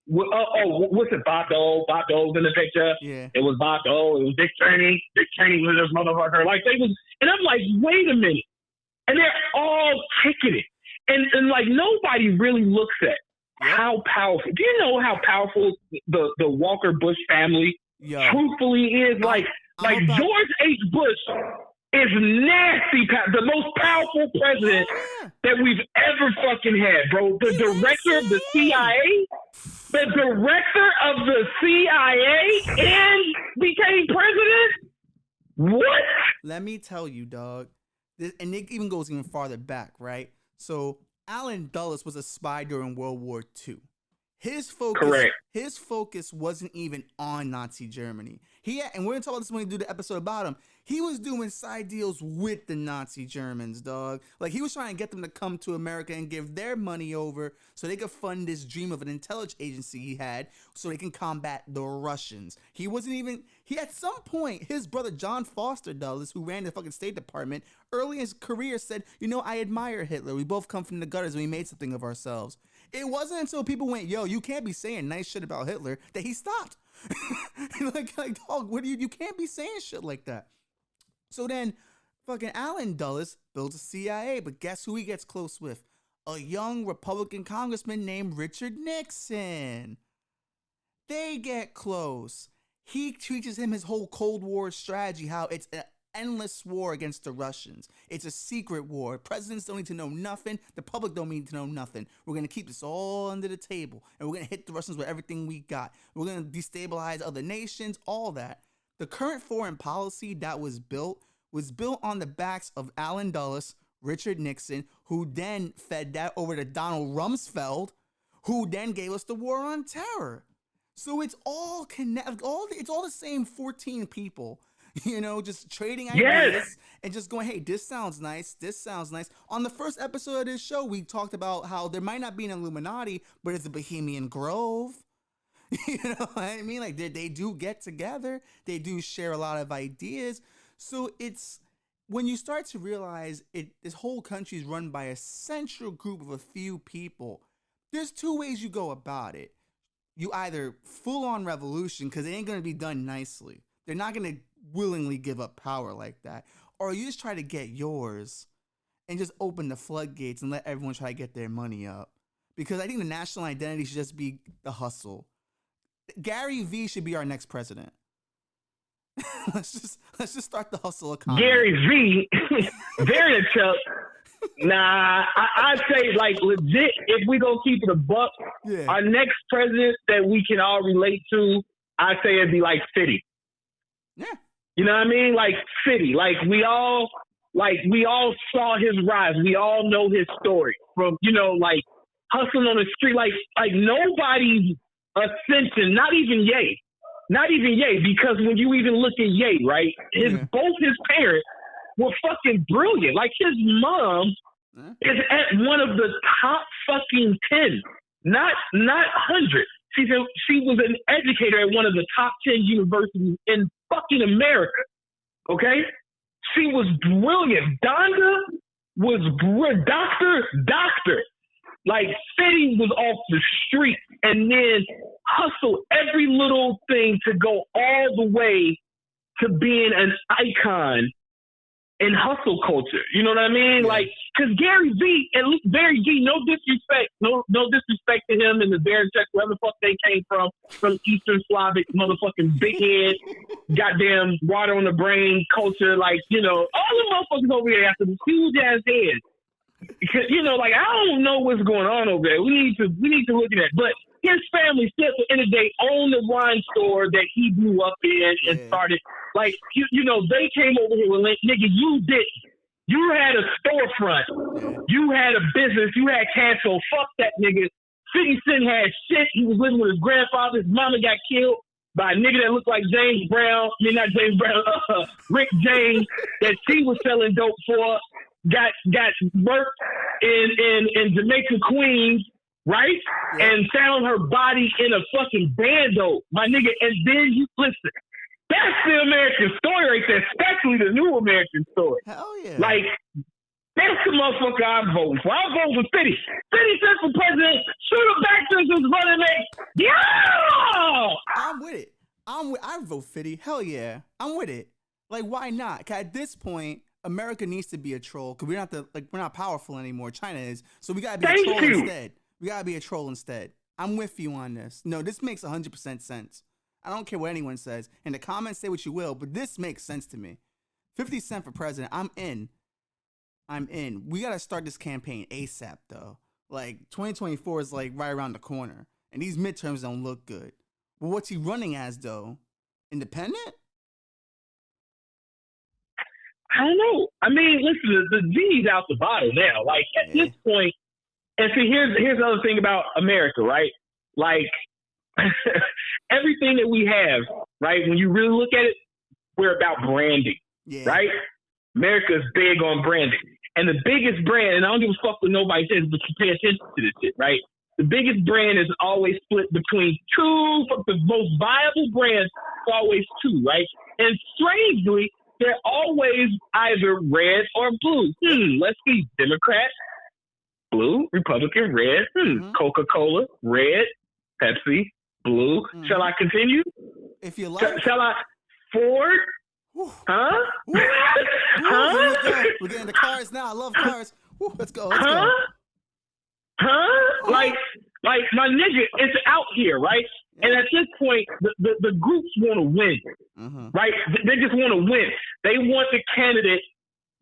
what's it? Bob Dole was in the picture. Yeah. It was Bob Dole. It was Dick Cheney. Dick Cheney was this motherfucker. Like they was, and I'm like, wait a minute. And they're all kicking it. And like nobody really looks at how powerful. Do you know how powerful the Walker Bush family truthfully is? Like George H. Bush is nasty. The most powerful president that we've ever fucking had, bro. The director of the CIA. The director of the CIA and became president? What? Let me tell you, dog. And it even goes even farther back, right? So Allen Dulles was a spy during World War II. His focus wasn't even on Nazi Germany. And we're gonna talk about this when we do the episode about him. He was doing side deals with the Nazi Germans, dog. Like, he was trying to get them to come to America and give their money over so they could fund this dream of an intelligence agency he had so they can combat the Russians. He at some point, his brother John Foster Dulles, who ran the fucking State Department, early in his career said, I admire Hitler. We both come from the gutters and we made something of ourselves. It wasn't until people went, yo, you can't be saying nice shit about Hitler, that he stopped. like, dog, what you can't be saying shit like that. So then fucking Allen Dulles builds a CIA, but guess who he gets close with? A young Republican congressman named Richard Nixon. They get close. He teaches him his whole Cold War strategy, how it's an endless war against the Russians. It's a secret war. Presidents don't need to know nothing. The public don't need to know nothing. We're going to keep this all under the table, and we're going to hit the Russians with everything we got. We're going to destabilize other nations, all that. The current foreign policy that was built on the backs of Allen Dulles, Richard Nixon, who then fed that over to Donald Rumsfeld, who then gave us the war on terror. So it's all connected. It's all the same 14 people, just trading ideas and just going, hey, this sounds nice. This sounds nice. On the first episode of this show, we talked about how there might not be an Illuminati, but it's a Bohemian Grove. You know what I mean? Like, they do get together. They do share a lot of ideas. So it's when you start to realize this whole country is run by a central group of a few people. There's two ways you go about it. You either full on revolution, because it ain't going to be done nicely. They're not going to willingly give up power like that. Or you just try to get yours and just open the floodgates and let everyone try to get their money up. Because I think the national identity should just be the hustle. Gary V should be our next president. let's just start the hustle economy. Gary V, very tough. Nah, I'd say, like, legit, if we gonna keep it a buck, our next president that we can all relate to, I'd say it'd be like 50. Yeah. You know what I mean? Like 50. Like we all saw his rise. We all know his story from, like hustling on the street. Like nobody's ascension, not even Ye, because when you even look at Ye, right? Both his parents were fucking brilliant. Like, his mom is at one of the top fucking 10, not 100. She was an educator at one of the top 10 universities in fucking America. Okay? She was brilliant. Donda was doctor. Like, City was off the street and then hustled every little thing to go all the way to being an icon in hustle culture. You know what I mean? Like, because Gary V, no disrespect to him and the Baranchek, wherever the fuck they came from Eastern Slavic motherfucking big head, goddamn water on the brain culture. Like, all the motherfuckers over here after the huge ass heads. Because, like, I don't know what's going on over there. We need to look at that. But his family still, at the end of the day, owned the wine store that he grew up in and started. Like, they came over here with, nigga, you did. You had a storefront. You had a business. You had cash flow. Fuck that nigga. 50 Cent had shit. He was living with his grandfather. His mama got killed by a nigga that looked like James Brown. I mean, not James Brown. Rick James, that she was selling dope for. Got murked in Jamaica, Queens, right? And found her body in a fucking bando, my nigga. And then you listen. That's the American story right there, especially the new American story. Hell yeah. Like, that's the motherfucker I'm voting for. I'm voting for 50. 50 Cent for president. Shoot him back to his running mate. Yeah! I'm with it. I vote 50. Hell yeah. I'm with it. Like, why not? 'Cause at this point, America needs to be a troll because we're not powerful anymore. China is, so we gotta be a troll instead. We gotta be a troll instead. I'm with you on this. No, this makes 100% sense. I don't care what anyone says. In the comments, say what you will, but this makes sense to me. 50 Cent for president. I'm in. We gotta start this campaign ASAP though. Like 2024 is like right around the corner, and these midterms don't look good. Well, what's he running as though? Independent? I don't know. I mean, listen, the genie's out the bottle now. Like at this point, and see, here's the other thing about America, right? Like everything that we have, right? When you really look at it, we're about branding, right? America's big on branding. And the biggest brand, and I don't give a fuck what nobody says, but you pay attention to this shit, right? The biggest brand is always split between two. The most viable brands are always two, right? And strangely, they're always either red or blue. Let's see, Democrat, blue, Republican, red. Coca-Cola, red, Pepsi, blue. Shall I continue? If you like. Shall I? Ford? Huh? Huh? We're getting the cars now. I love cars. Let's go. Like my nigga, it's out here, right? And at this point, the groups want to win, right? They just want to win. They want the candidate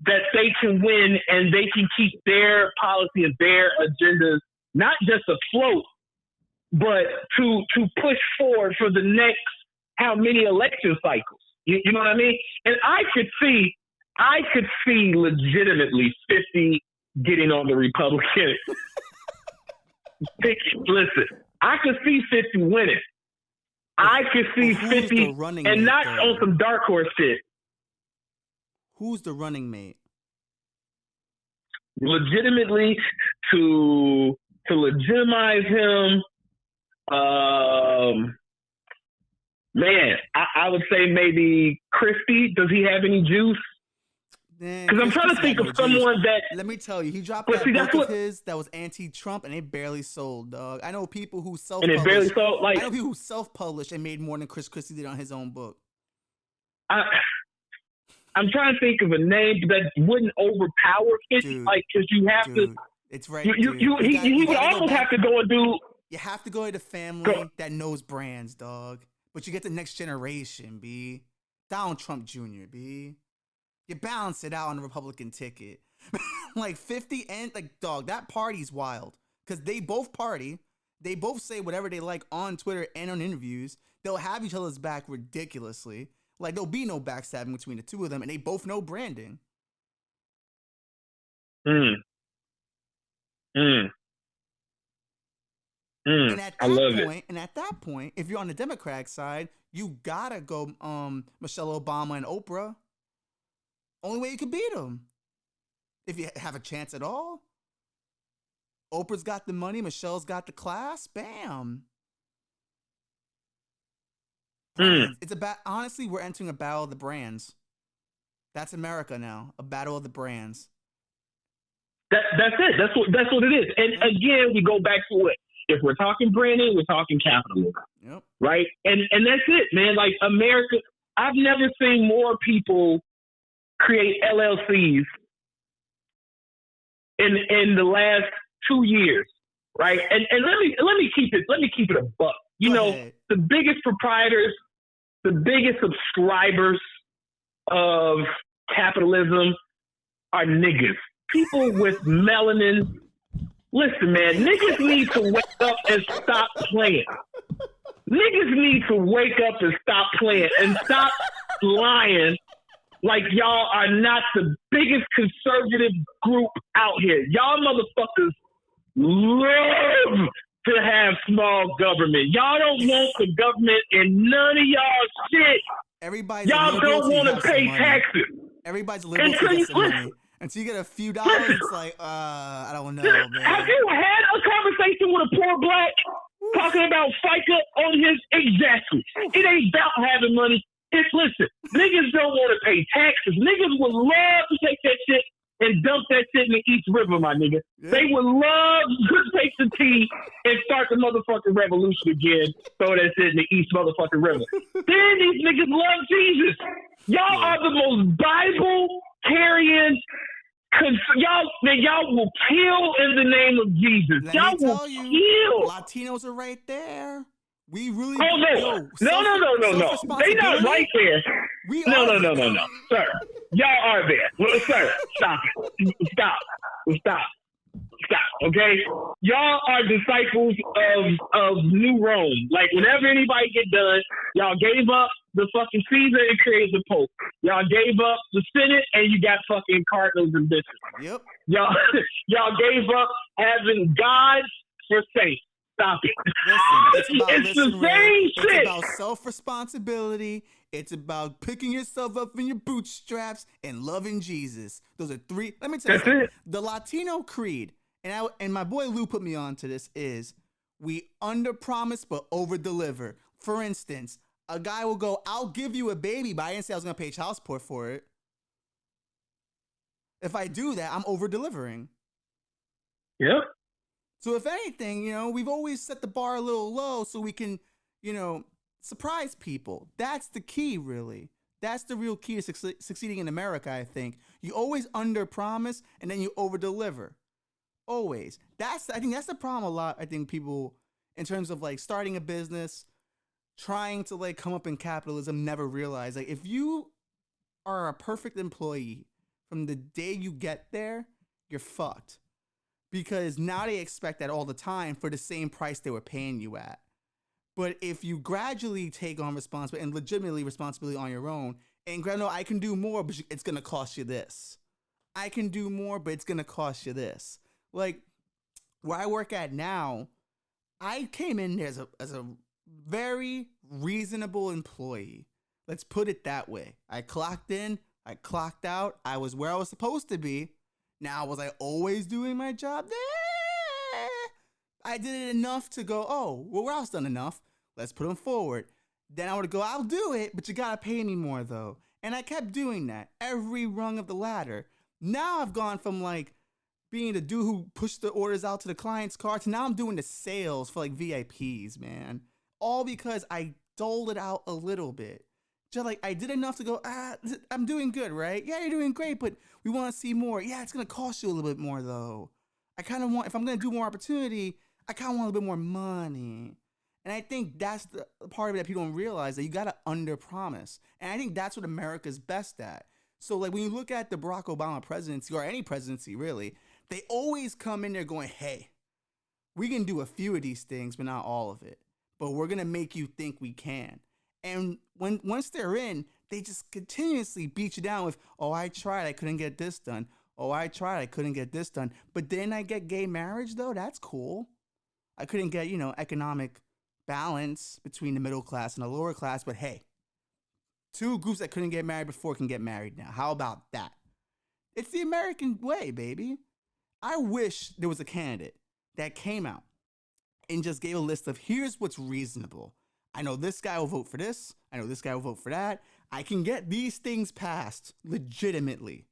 that they can win and they can keep their policy and their agendas not just afloat, but to push forward for the next how many election cycles. You know what I mean? And I could see legitimately 50 getting on the Republican ticket. Listen, I could see 50 winning. I could see 50 and not on some dark horse shit. Who's the running mate? Legitimately to legitimize him, man, I would say maybe Christie. Does he have any juice? Because I'm trying to think of someone that. Let me tell you, he dropped that book of his that was anti-Trump, and it barely sold, dog. I know people who self-published. And it barely sold. Like, I know people who self-published and made more than Chris Christie did on his own book. I'm trying to think of a name that wouldn't overpower it, like because you have to. It's right. He would almost have to go and do. You have to go to the family that knows brands, dog. But you get the next generation, B. Donald Trump Jr., B. You balance it out on the Republican ticket. Like 50 and, like, dog, that party's wild. Because they both party. They both say whatever they like on Twitter and on interviews. They'll have each other's back ridiculously. Like, there'll be no backstabbing between the two of them. And they both know branding. And at that point, if you're on the Democratic side, you gotta go Michelle Obama and Oprah. Only way you can beat them. If you have a chance at all. Oprah's got the money, Michelle's got the class. Bam. It's honestly, we're entering a battle of the brands. That's America now. A battle of the brands. That's it. That's what it is. And again, we go back to it. If we're talking branding, we're talking capitalism. Yep. Right? And that's it, man. Like America, I've never seen more people create LLCs in the last 2 years. Right? And let me keep it a buck. You know, the biggest proprietors, the biggest subscribers of capitalism are niggas. People with melanin. Listen, man, niggas need to wake up and stop playing. Niggas need to wake up and stop playing and stop lying like y'all are not the biggest conservative group out here. Y'all motherfuckers love to have small government. Y'all don't want the government in none of y'all shit. Y'all don't want to pay taxes. Everybody's liberal to get some money. Until you get a few dollars, it's like, I don't know, man. Have you had a conversation with a poor black talking about FICA on his exactly? It ain't about having money. Listen, niggas don't want to pay taxes. Niggas would love to take that shit and dump that shit in the East River, my nigga. Yeah. They would love to take the tea and start the motherfucking revolution again, throw that shit in the East motherfucking River. Then these niggas love Jesus. Y'all are the most Bible-carrying, Cause y'all will kill in the name of Jesus. Let y'all me will tell you, kill. Latinos are right there. We really no. They not right there. We no, are sir. Y'all are there. Well, sir, stop it. Stop. Okay, y'all are disciples of New Rome. Like whenever anybody get done, y'all gave up the fucking Caesar and created the Pope. Y'all gave up the Senate and you got fucking cardinals and bishops. Yep. Y'all gave up having gods for saints. Stop it. Listen, it's the same shit. It's about self-responsibility. It's about picking yourself up in your bootstraps and loving Jesus. Those are three. Let me tell you something. The Latino creed, and my boy Lou put me on to this, is we under-promise but over-deliver. For instance, a guy will go, I'll give you a baby, but I didn't say I was going to pay child support for it. If I do that, I'm over-delivering. Yep. So if anything, we've always set the bar a little low so we can, surprise people. That's the key, really. That's the real key to succeeding in America, I think. You always under-promise and then you over-deliver. Always. I think that's the problem a lot, I think, people, in terms of, like, starting a business, trying to, like, come up in capitalism, never realize. Like, if you are a perfect employee from the day you get there, you're fucked. Because now they expect that all the time for the same price they were paying you at. But if you gradually take on responsibility and legitimately responsibility on your own, and no, I can do more, but it's going to cost you this. I can do more, but it's going to cost you this. Like, where I work at now, I came in there as a very reasonable employee. Let's put it that way. I clocked in, I clocked out, I was where I was supposed to be. Now, was I always doing my job? I did it enough to go, we're else done enough. Let's put them forward. Then I would go, I'll do it, but you got to pay me more, though. And I kept doing that every rung of the ladder. Now I've gone from, like, being the dude who pushed the orders out to the client's car to now I'm doing the sales for, like, VIPs, man. All because I doled it out a little bit. Just like I did enough to go, I'm doing good, right? Yeah, you're doing great, but we want to see more. Yeah, it's going to cost you a little bit more, though. I kind of want, if I'm going to do more opportunity, I kind of want a little bit more money. And I think that's the part of it that people don't realize, that you got to under-promise. And I think that's what America's best at. So, like, when you look at the Barack Obama presidency, or any presidency, really, they always come in there going, hey, we can do a few of these things, but not all of it. But we're going to make you think we can. And once they're in, they just continuously beat you down with, I tried, I couldn't get this done. I tried, I couldn't get this done. But didn't I get gay marriage, though? That's cool. I couldn't get, economic balance between the middle class and the lower class. But hey, two groups that couldn't get married before can get married now. How about that? It's the American way, baby. I wish there was a candidate that came out and just gave a list of, here's what's reasonable. I know this guy will vote for this. I know this guy will vote for that. I can get these things passed legitimately.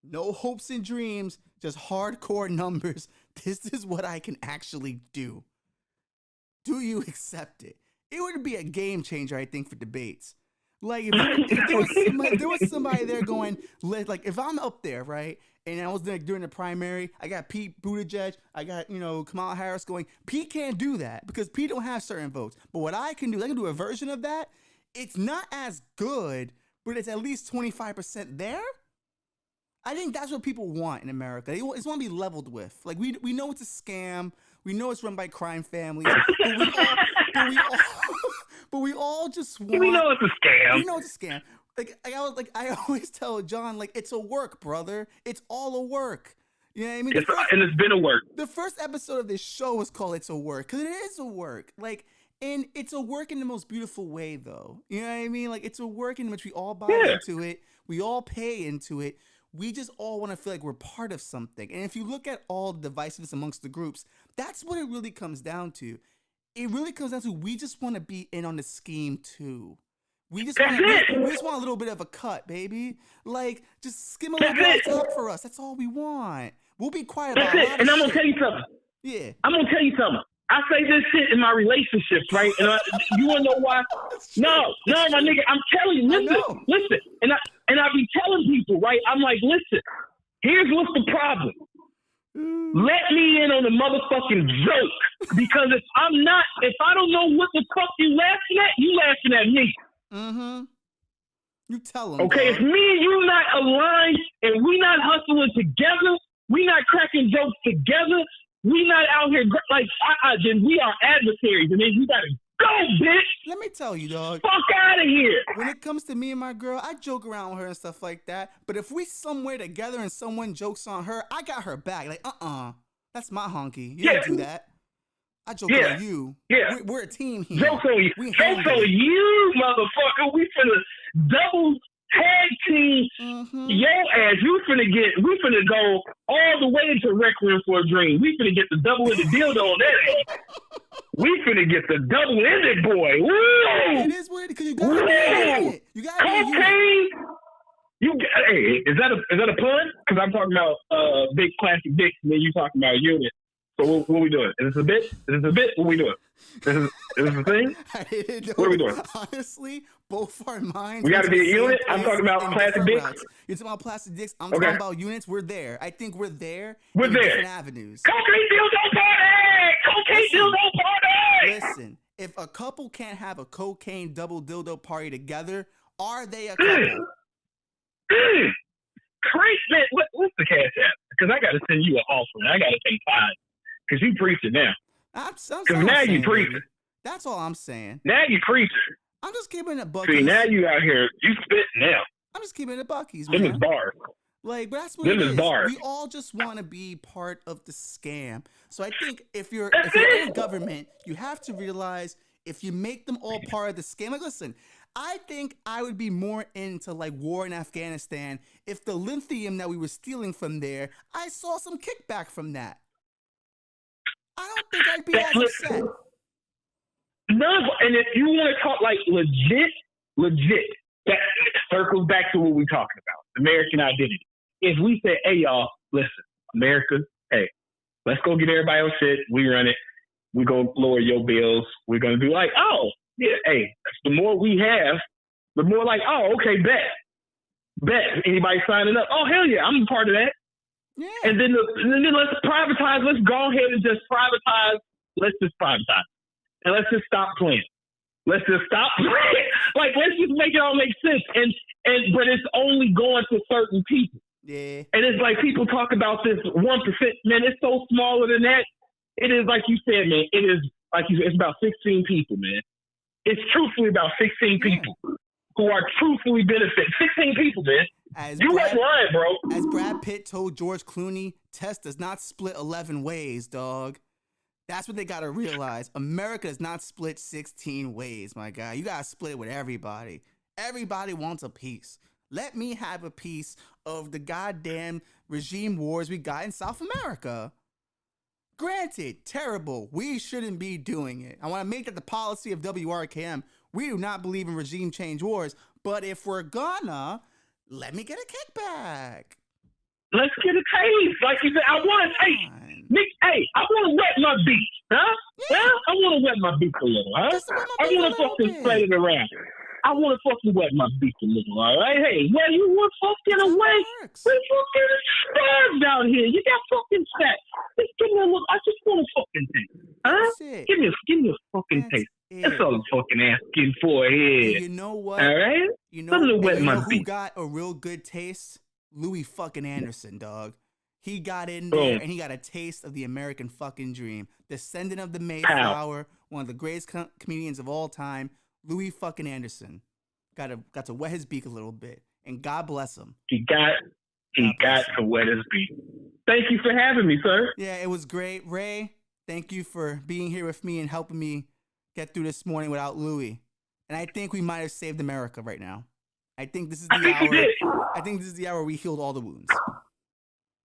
No hopes and dreams, just hardcore numbers. This is what I can actually do. Do you accept it? It would be a game changer, I think, for debates. Like, if there was somebody there going, like, if I'm up there, right, and I was there during the primary, I got Pete Buttigieg, I got, Kamala Harris going, Pete can't do that because Pete don't have certain votes. But what I can do a version of that. It's not as good, but it's at least 25% there. I think that's what people want in America. They just want to be leveled with. Like, we know it's a scam. We know it's run by crime families. But we all just want. We know it's a scam. We know it's a scam. I always tell John, like, it's a work, brother. It's all a work. You know what I mean? And it's been a work. The first episode of this show was called "It's a Work" because it is a work. Like, and it's a work in the most beautiful way, though. You know what I mean? Like, it's a work in which we all buy into it. We all pay into it. We just all want to feel like we're part of something. And if you look at all the divisiveness amongst the groups, that's what it really comes down to. It really comes down to we just want to be in on the scheme, too. We just want a little bit of a cut, baby. Like, just skim a little bit off top for us. That's all we want. We'll be quiet about it. And I'm going to tell you something. Yeah. I'm going to tell you something. I say this shit in my relationships, right? And you want to know why? No, my nigga. I'm telling you, listen. And I be telling people, right? I'm like, listen, Here's what's the problem. Let me in on the motherfucking joke. Because if I don't know what the fuck you laughing at me. Mm-hmm. You tell them. Okay, dog. if me and you not aligned and we not hustling together, we not cracking jokes together, we not out here like then we are adversaries, and then you gotta go, bitch. Let me tell you, dog. Fuck out of here. When it comes to me and my girl, I joke around with her and stuff like that. But if we somewhere together and someone jokes on her, I got her back. Like, that's my honky. You don't do that. I joke on you. Yeah. We're a team here. Jokes on you. Jokes on you, motherfucker. We finna double tag team your ass. We finna go all the way to Rec Room for a Dream. We finna get the double-ended dildo on that ass. We finna get the double-ended boy. Woo! It is weird because you gotta be a unit. You gotta be a unit. Hey, is that a pun? Because I'm talking about big plastic dicks, and then you talking about units. So what are we doing? Is this a bit? What are we doing? Is this a thing? I didn't know. What are we doing? Honestly, both our minds. We got to be a unit. I'm talking about plastic dicks. Routes. You're talking about plastic dicks. I'm talking about units. We're there. I think we're there. We're there. Different avenues. Cocaine dildo party. Listen, if a couple can't have a cocaine double dildo party together, are they a couple? Great, man. What's the cash app? Because I got to send you an offer. I got to take time. Because you preaching now. Because now you preaching. Baby. That's all I'm saying. Now you preaching. I'm just keeping it buckies. See, now you out here. You spitting now. I'm just keeping it buckies, man. Them is bars. Like, but that's what Them it is is. bars. We all just want to be part of the scam. So I think if you're in government, you have to realize if you make them all part of the scam. Like, listen, I think I would be more into like war in Afghanistan if the lithium that we were stealing from there, I saw some kickback from that. I don't think I'd be as upset. No, and if you want to talk like legit, that circles back to what we're talking about, American identity. If we say, hey, y'all, listen, America, hey, let's go get everybody else shit. We run it. We're going to lower your bills. We're going to be like, oh, yeah, hey, the more we have, the more like, oh, okay, bet. Anybody signing up? Oh, hell yeah, I'm a part of that. Yeah. And then let's privatize. Let's go ahead and just privatize. Let's just privatize. And let's just stop playing. Let's just stop playing. Like, let's just make it all make sense. But it's only going to certain people. Yeah. And it's like people talk about this 1%. Man, it's so smaller than that. It is like you said, man. It is like you said, it's about 16 people, man. It's truthfully about 16 people who are truthfully benefiting. 16 people, man. You ain't lying, bro. As Brad Pitt told George Clooney, Tess does not split 11 ways, dog. That's what they got to realize. America does not split 16 ways, my guy. You got to split it with everybody. Everybody wants a piece. Let me have a piece of the goddamn regime wars we got in South America. Granted, terrible. We shouldn't be doing it. I want to make that the policy of WRKM. We do not believe in regime change wars. But if we're gonna, let me get a kickback. Let's get a taste. Like you said, I want a taste. Nick, hey, I want to wet my beak. Huh? Yeah. I want to wet my beak a little, huh? I want to fucking spread it around. I want to fucking wet my beak a little, all right? Hey, well, you want fucking away? We fucking starved out here. You got fucking fat. Just give me a look. I just want a fucking taste. Huh? Give me a fucking taste. That's all I'm fucking asking for here. And you know what? All right? You know who got a real good taste? Louie fucking Anderson, dog. He got in there and he got a taste of the American fucking dream. Descendant of the Mayflower, one of the greatest comedians of all time, Louie fucking Anderson. Got to wet his beak a little bit, and God bless him. He got to wet his beak. Thank you for having me, sir. Yeah, it was great, Ray. Thank you for being here with me and helping me get through this morning without Louie. And I think we might have saved America right now. I think this is the hour. I think this is the hour we healed all the wounds.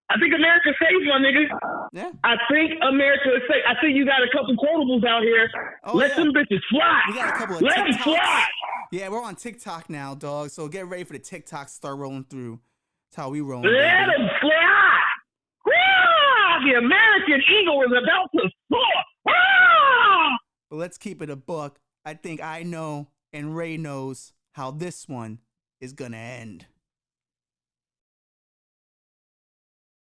I think America saved, my nigga. Yeah. I think America is safe. I think you got a couple quotables out here. Let them bitches fly. We got a couple of Let them fly. Yeah, we're on TikTok now, dog. So get ready for the TikToks to start rolling through. That's how we roll. Let them fly. The American eagle is about to soar. But let's keep it a buck. I think I know and Ray knows how this one is gonna end.